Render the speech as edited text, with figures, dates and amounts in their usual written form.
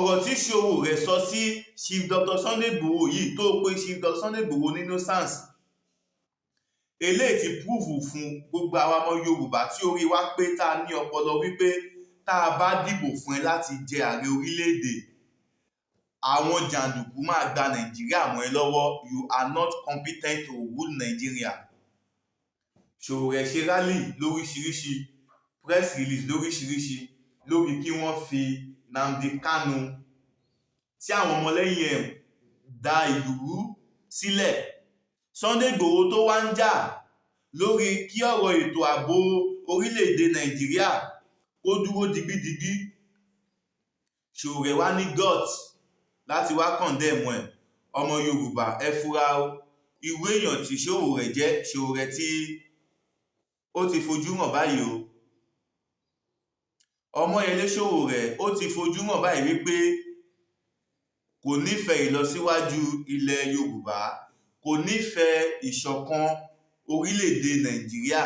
ọ̀rọ̀ tí Sowore sọ sí Chief Dr. Sunday Igboho yìí tó pé Chief Dr. Sunday Igboho ní innocence eléyìí ti púùfù fún gbogbo àwa ọmọ Yorùbá tí orí wa pé tá a ní ọpọlọ wípé tá a bá dìbò fún ẹ láti jẹ ààrẹ orílẹ̀-èdè àwọn jàǹdùkú máa gba Nàìjíríà mọ́ ẹ lọ́wọ́. You are not competent to rule Nigeria. Sowore ṣe rally lóríṣiríṣi, press release lóríṣiríṣi lórí kí wọ́n fi Nnamdi Kanu tí àwọn ọmọlẹ́yìn ẹ̀ da ìlú rú sílẹ̀. Sunday Igboho tó wá ń jà lórí kí ọ̀rọ̀ ètò ààbò orílẹ̀-èdè Nàìjíríà kó dúró digbídigbí. Sowore wá ní guts láti wá condemn ẹ̀. Ọmọ Yorùbá ẹ fura o, irú èèyàn tí Sowore jẹ́, Sowore tí ó ti fojú hàn báyìí o. Ọmọyẹlé Sowore ó ti fojú hàn báyìí wípé kò nífẹ̀ẹ́ ìlọsíwájú ilẹ̀ Yorùbá, kò nífẹ̀ẹ́ ìṣọ̀kan orílẹ̀-èdè Nàìjíríà.